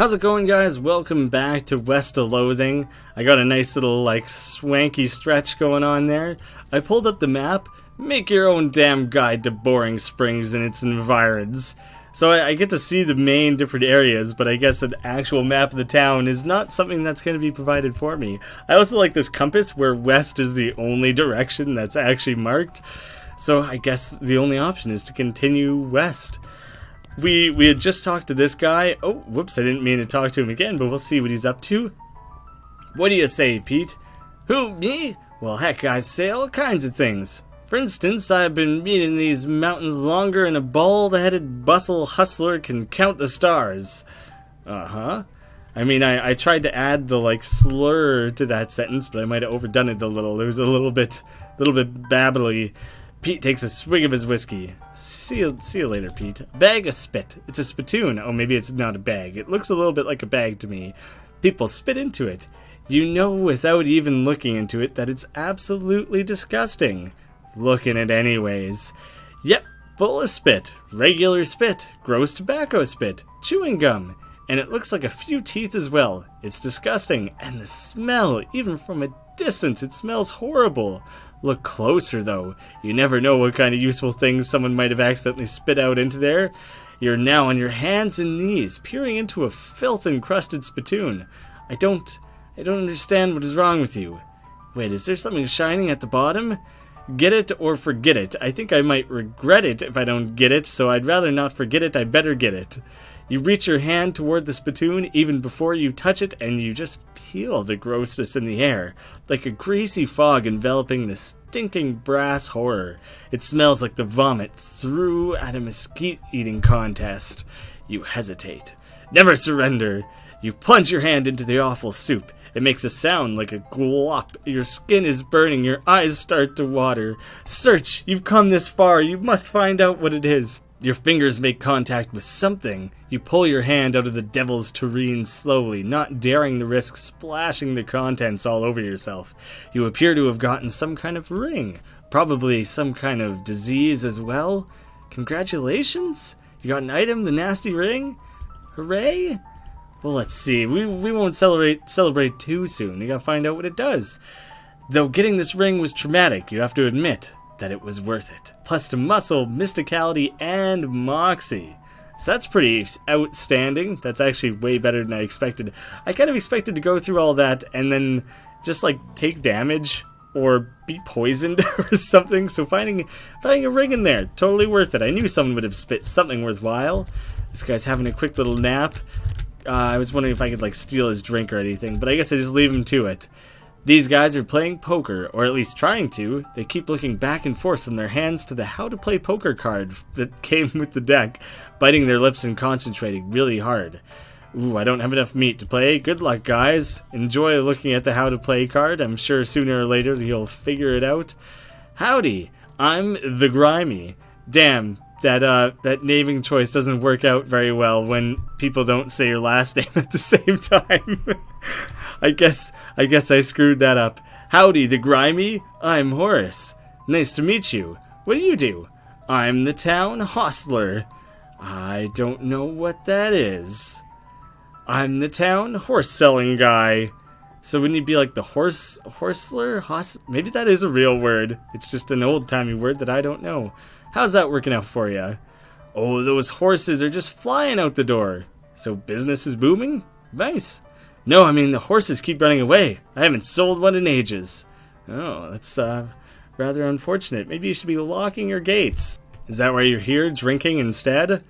How's it going, guys? Welcome back to West of Loathing. I got a nice little swanky stretch going on there. I pulled up the map. Make your own damn guide to Boring Springs and its environs. So I get to see the main different areas, but I guess an actual map of the town is not something that's going to be provided for me. I also like this compass where west is the only direction that's actually marked. So I guess the only option is to continue west. We had just talked to this guy. Oh, whoops, I didn't mean to talk to him again, but we'll see what he's up to. What do you say, Pete? Who, me? Well, heck, I say all kinds of things. For instance, I've been meeting these mountains longer than a bald-headed bustle hustler can count the stars. Uh-huh. I mean, I tried to add the, slur to that sentence, but I might have overdone it a little. It was a little bit babbly. Pete takes a swig of his whiskey. See you later, Pete. A bag of spit. It's a spittoon. Oh, maybe it's not a bag. It looks a little bit like a bag to me. People spit into it. You know without even looking into it that it's absolutely disgusting. Look in it anyways. Yep, full of spit. Regular spit. Gross tobacco spit. Chewing gum. And it looks like a few teeth as well. It's disgusting. And the smell, even from a distance, it smells horrible. Look closer, though. You never know what kind of useful things someone might have accidentally spit out into there. You're now on your hands and knees, peering into a filth-encrusted spittoon. I don't understand what is wrong with you. Wait, is there something shining at the bottom? Get it or forget it. I think I might regret it if I don't get it, so I'd rather not forget it. I'd better get it. You reach your hand toward the spittoon even before you touch it, and you just feel the grossness in the air, like a greasy fog enveloping the stinking brass horror. It smells like the vomit threw at a mesquite-eating contest. You hesitate. Never surrender. You plunge your hand into the awful soup. It makes a sound like a glop. Your skin is burning. Your eyes start to water. Search! You've come this far. You must find out what it is. Your fingers make contact with something. You pull your hand out of the devil's tureen slowly, not daring to risk splashing the contents all over yourself. You appear to have gotten some kind of ring. Probably some kind of disease as well. Congratulations? You got an item, the nasty ring? Hooray? Well, let's see. We won't celebrate too soon. You gotta find out what it does. Though getting this ring was traumatic, you have to admit that it was worth it. Plus to muscle, mysticality, and moxie. So that's pretty outstanding. That's actually way better than I expected. I kind of expected to go through all that and then just take damage or be poisoned or something. So finding a ring in there, totally worth it. I knew someone would have spit something worthwhile. This guy's having a quick little nap. I was wondering if I could steal his drink or anything, but I guess I just leave him to it. These guys are playing poker, or at least trying to. They keep looking back and forth from their hands to the how to play poker card that came with the deck, biting their lips and concentrating really hard. Ooh, I don't have enough meat to play. Good luck, guys. Enjoy looking at the how to play card. I'm sure sooner or later you'll figure it out. Howdy, I'm the Grimy. Damn, that naming choice doesn't work out very well when people don't say your last name at the same time. I guess I screwed that up. Howdy, the Grimy. I'm Horace. Nice to meet you. What do you do? I'm the town hostler. I don't know what that is. I'm the town horse-selling guy. So wouldn't you be like the horsler? Maybe that is a real word. It's just an old-timey word that I don't know. How's that working out for you? Oh, those horses are just flying out the door. So business is booming? Nice. No, I mean the horses keep running away. I haven't sold one in ages. Oh, that's rather unfortunate. Maybe you should be locking your gates. Is that why you're here, drinking instead?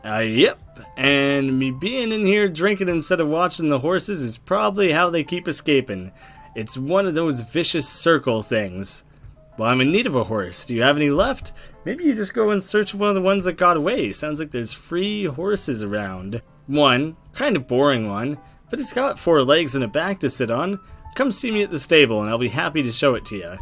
Yep. And me being in here drinking instead of watching the horses is probably how they keep escaping. It's one of those vicious circle things. Well, I'm in need of a horse. Do you have any left? Maybe you just go and search one of the ones that got away. Sounds like there's free horses around. One, kind of boring one, but it's got 4 legs and a back to sit on. Come see me at the stable and I'll be happy to show it to you.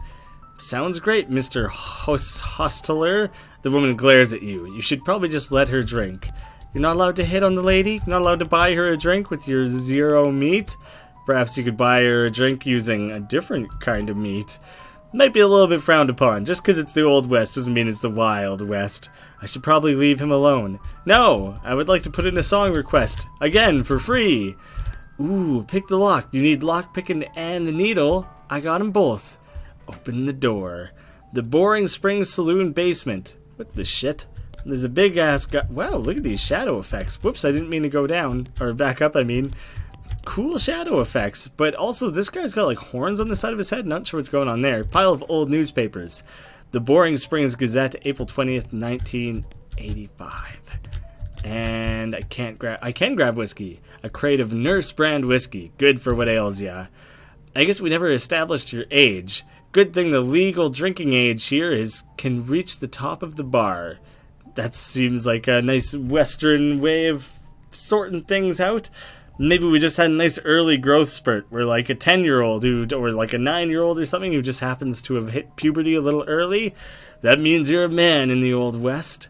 Sounds great, Mr. Hostler. The woman glares at you. You should probably just let her drink. You're not allowed to hit on the lady? You're not allowed to buy her a drink with your 0 meat? Perhaps you could buy her a drink using a different kind of meat. might be a little bit frowned upon. Just because it's the Old West doesn't mean it's the Wild West. I should probably leave him alone. No, I would like to put in a song request. Again, for free. Ooh, pick the lock. You need lock picking and the needle. I got them both. Open the door. The Boring Springs Saloon basement. What the shit? There's a big ass guy. Wow, look at these shadow effects. Whoops, I didn't mean to go down. Or back up, I mean. Cool shadow effects. But also, this guy's got like horns on the side of his head. Not sure what's going on there. Pile of old newspapers. The Boring Springs Gazette, April 20th, 1985. And I can grab whiskey. A crate of Nurse brand whiskey. Good for what ails ya. I guess we never established your age. Good thing the legal drinking age here can reach the top of the bar. That seems like a nice Western way of sorting things out. Maybe we just had a nice early growth spurt where like a 10-year-old or like a 9-year-old or something who just happens to have hit puberty a little early. That means you're a man in the Old West.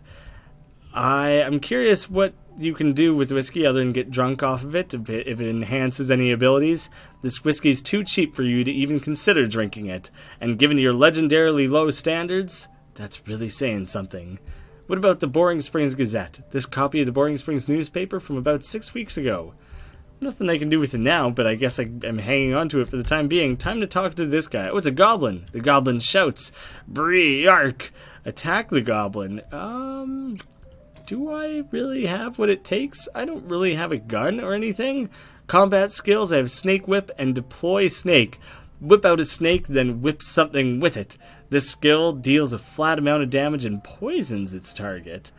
I'm curious what you can do with whiskey other than get drunk off of it, if it enhances any abilities. This whiskey's too cheap for you to even consider drinking it, and given your legendarily low standards, that's really saying something. What about the Boring Springs Gazette? This copy of the Boring Springs newspaper from about 6 weeks ago. Nothing I can do with it now, but I guess I'm hanging on to it for the time being. Time to talk to this guy. Oh, it's a goblin. The goblin shouts, "Bree, yark!" Attack the goblin. Do I really have what it takes? I don't really have a gun or anything. Combat skills, I have snake whip and deploy snake. Whip out a snake, then whip something with it. This skill deals a flat amount of damage and poisons its target.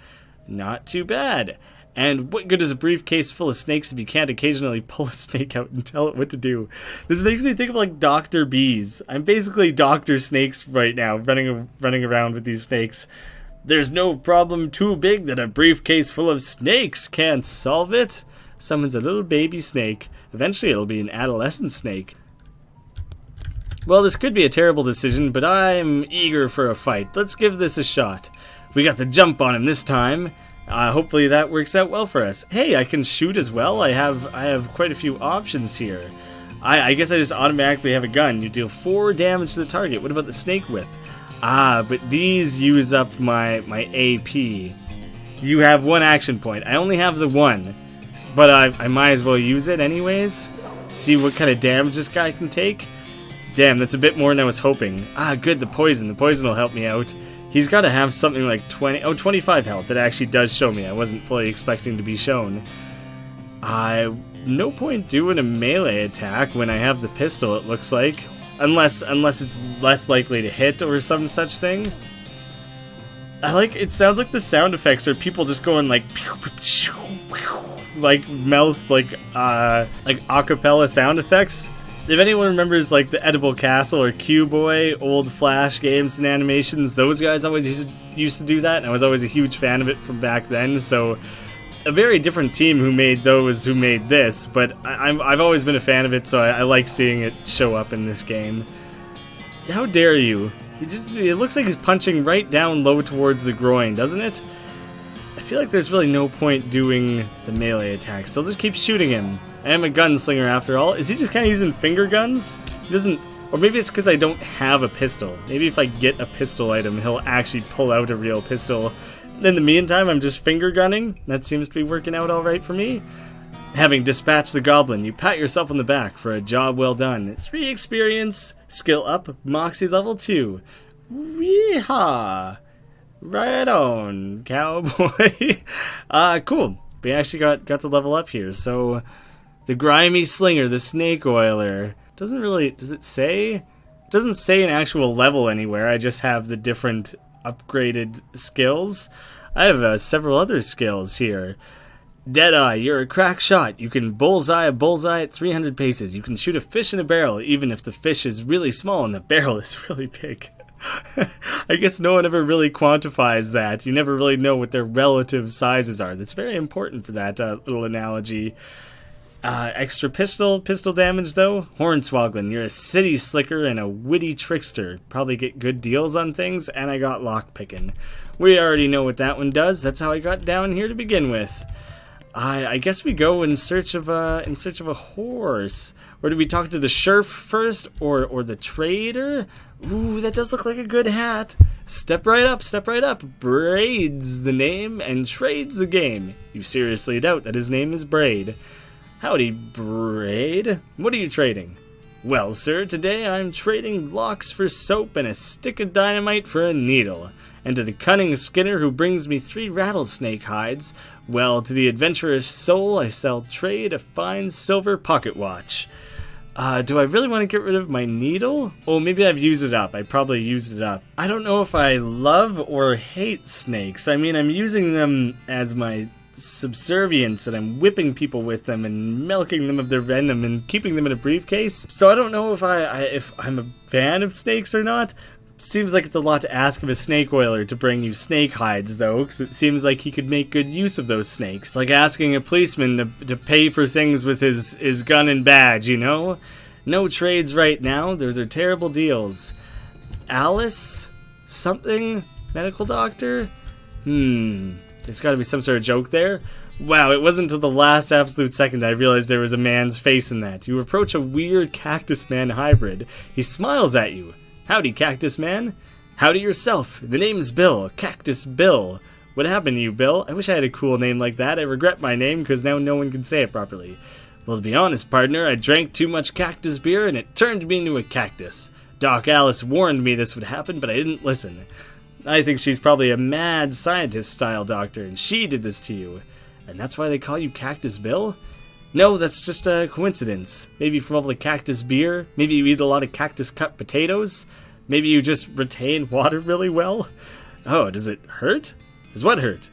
Not too bad. And what good is a briefcase full of snakes if you can't occasionally pull a snake out and tell it what to do? This makes me think of like Dr. Bees. I'm basically Dr. Snakes right now, running around with these snakes. There's no problem too big that a briefcase full of snakes can't solve it. Summons a little baby snake. Eventually it'll be an adolescent snake. Well, this could be a terrible decision, but I'm eager for a fight. Let's give this a shot. We got the jump on him this time. Hopefully that works out well for us. Hey, I can shoot as well. I have quite a few options here. I guess I just automatically have a gun. You deal 4 damage to the target. What about the snake whip? But these use up my AP. You have 1 action point. I only have the 1, but I might as well use it anyways. See what kind of damage this guy can take. Damn, that's a bit more than I was hoping. Good, the poison. The poison will help me out. He's got to have something like 25 health. It actually does show me. I wasn't fully expecting to be shown. No point doing a melee attack when I have the pistol, it looks like. Unless it's less likely to hit or some such thing. It sounds like the sound effects are people just going like mouth, like acapella sound effects. If anyone remembers like the Edible Castle or Cowboy, old Flash games and animations, those guys always used to do that, and I was always a huge fan of it from back then. So a very different team who made this, but I've always been a fan of it, so I like seeing it show up in this game. How dare you? It looks like he's punching right down low towards the groin, doesn't it? I feel like there's really no point doing the melee attacks, so I'll just keep shooting him. I am a gunslinger after all. Is he just kind of using finger guns? He doesn't, or maybe it's because I don't have a pistol. Maybe if I get a pistol item, he'll actually pull out a real pistol. In the meantime, I'm just finger gunning. That seems to be working out alright for me. Having dispatched the goblin, you pat yourself on the back for a job well done. 3 experience, skill up, moxie level 2. Weehaw! Right on, cowboy. Cool. We actually got to level up here. So, the grimy slinger, the snake oiler. Does it say? It doesn't say an actual level anywhere. I just have the different upgraded skills. I have several other skills here. Deadeye, you're a crack shot. You can bullseye a bullseye at 300 paces. You can shoot a fish in a barrel, even if the fish is really small and the barrel is really big. I guess no one ever really quantifies that. You never really know what their relative sizes are. That's very important for that little analogy. Extra pistol damage though. Hornswogglin, you're a city slicker and a witty trickster. Probably get good deals on things, and I got lockpicking. We already know what that one does. That's how I got down here to begin with. I guess we go in search of a horse. Or do we talk to the Sherf first, or the trader? Ooh, that does look like a good hat. Step right up, step right up. Braid's the name, and trade's the game. You seriously doubt that his name is Braid? Howdy, Braid. What are you trading? Well, sir, today I'm trading blocks for soap and a stick of dynamite for a needle. And to the cunning Skinner who brings me 3 rattlesnake hides, well, to the adventurous soul I sell trade a fine silver pocket watch. Do I really want to get rid of my needle? Oh, maybe I've used it up. I probably used it up. I don't know if I love or hate snakes. I mean, I'm using them as my subservience, and I'm whipping people with them and milking them of their venom and keeping them in a briefcase. So I don't know if I'm a fan of snakes or not. Seems like it's a lot to ask of a snake oiler to bring you snake hides, though, because it seems like he could make good use of those snakes. It's like asking a policeman to pay for things with his gun and badge, you know? No trades right now. Those are terrible deals. Alice? Something? Medical doctor? There's got to be some sort of joke there. Wow, it wasn't until the last absolute second that I realized there was a man's face in that. You approach a weird cactus man hybrid. He smiles at you. Howdy, Cactus Man. Howdy yourself. The name's Bill. Cactus Bill. What happened to you, Bill? I wish I had a cool name like that. I regret my name because now no one can say it properly. Well, to be honest, partner, I drank too much cactus beer and it turned me into a cactus. Doc Alice warned me this would happen, but I didn't listen. I think she's probably a mad scientist-style doctor, and she did this to you. And that's why they call you Cactus Bill? No, that's just a coincidence. Maybe from all the cactus beer. Maybe you eat a lot of cactus cut potatoes. Maybe you just retain water really well. Oh, does it hurt? Does what hurt?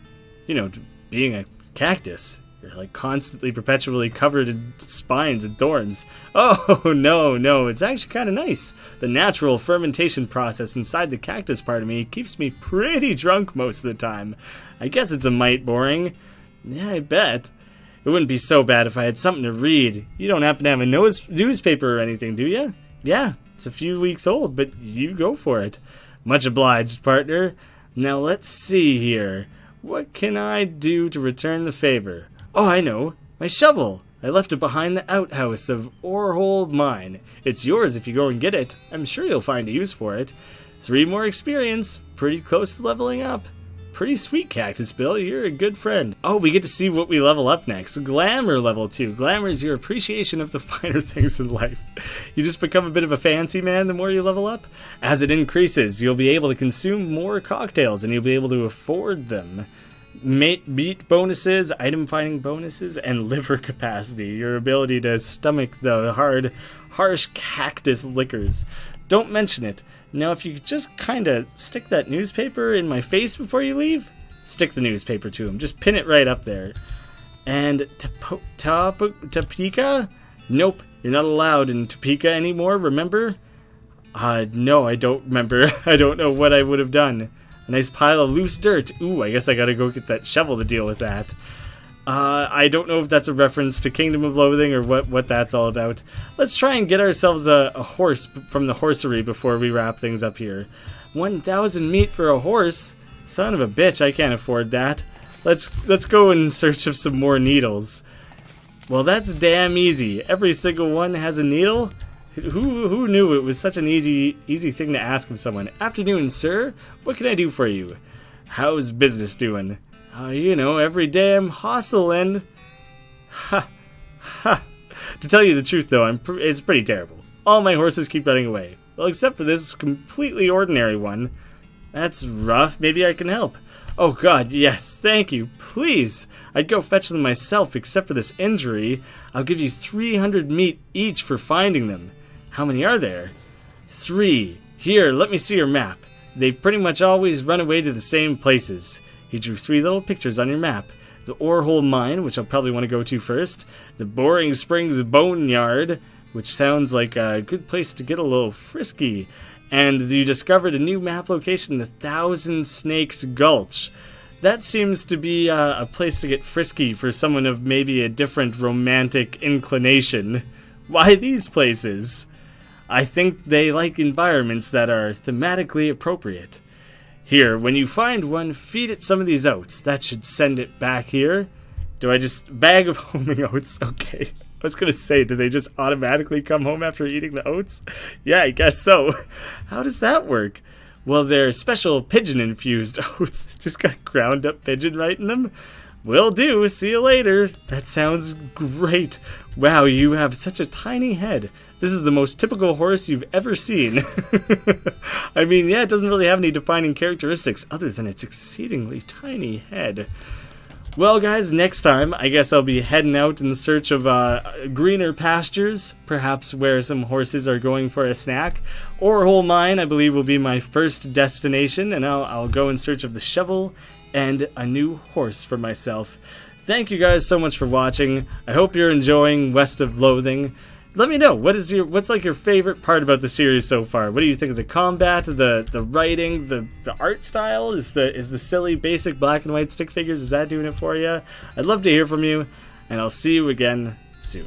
You know, being a cactus. You're like constantly, perpetually covered in spines and thorns. Oh, no, it's actually kind of nice. The natural fermentation process inside the cactus part of me keeps me pretty drunk most of the time. I guess it's a mite boring. Yeah, I bet. It wouldn't be so bad if I had something to read. You don't happen to have a newspaper or anything, do you? Yeah, it's a few weeks old, but you go for it. Much obliged, partner. Now let's see here. What can I do to return the favor? Oh, I know. My shovel. I left it behind the outhouse of Orhole Mine. It's yours if you go and get it. I'm sure you'll find a use for it. 3 more experience. Pretty close to leveling up. Pretty sweet, Cactus Bill. You're a good friend. Oh, we get to see what we level up next. Glamour level 2. Glamour is your appreciation of the finer things in life. You just become a bit of a fancy man the more you level up. As it increases, you'll be able to consume more cocktails, and you'll be able to afford them. Meat bonuses, item finding bonuses, and liver capacity. Your ability to stomach the hard, harsh cactus liquors. Don't mention it. Now, if you could just kind of stick that newspaper in my face before you leave, stick the newspaper to him. Just pin it right up there. And Topeka? Nope, you're not allowed in Topeka anymore, remember? No, I don't remember. I don't know what I would have done. A nice pile of loose dirt. Ooh, I guess I gotta go get that shovel to deal with that. I don't know if that's a reference to Kingdom of Loathing or what that's all about. Let's try and get ourselves a horse from the horsery before we wrap things up here. 1,000 meat for a horse? Son of a bitch, I can't afford that. Let's go in search of some more needles. Well, that's damn easy. Every single one has a needle? Who knew it was such an easy thing to ask of someone? Afternoon, sir. What can I do for you? How's business doing? You know, every day I'm hustling. Ha. To tell you the truth, though, it's pretty terrible. All my horses keep running away. Well, except for this completely ordinary one. That's rough. Maybe I can help. Oh, God, yes. Thank you. Please. I'd go fetch them myself, except for this injury. I'll give you 300 meat each for finding them. How many are there? 3. Here, let me see your map. They pretty much always run away to the same places. He drew 3 little pictures on your map. The Orhole Mine, which I'll probably want to go to first. The Boring Springs Boneyard, which sounds like a good place to get a little frisky. And you discovered a new map location, the Thousand Snakes Gulch. That seems to be a place to get frisky for someone of maybe a different romantic inclination. Why these places? I think they like environments that are thematically appropriate. Here, when you find one, feed it some of these oats. That should send it back here. Do I just... Bag of homing oats. Okay. I was going to say, do they just automatically come home after eating the oats? Yeah, I guess so. How does that work? Well, they're special pigeon-infused oats. Just got ground up pigeon right in them. Will do. See you later. That sounds great. Wow, you have such a tiny head. This is the most typical horse you've ever seen. I mean, yeah, it doesn't really have any defining characteristics other than its exceedingly tiny head. Well, guys, next time, I guess I'll be heading out in search of greener pastures, perhaps where some horses are going for a snack. Or Mine, I believe, will be my first destination, and I'll go in search of the shovel and a new horse for myself. Thank you guys so much for watching. I hope you're enjoying West of Loathing. Let me know, what's like your favorite part about the series so far? What do you think of the combat, the writing, the art style? Is the silly basic black and white stick figures, is that doing it for you? I'd love to hear from you, and I'll see you again soon.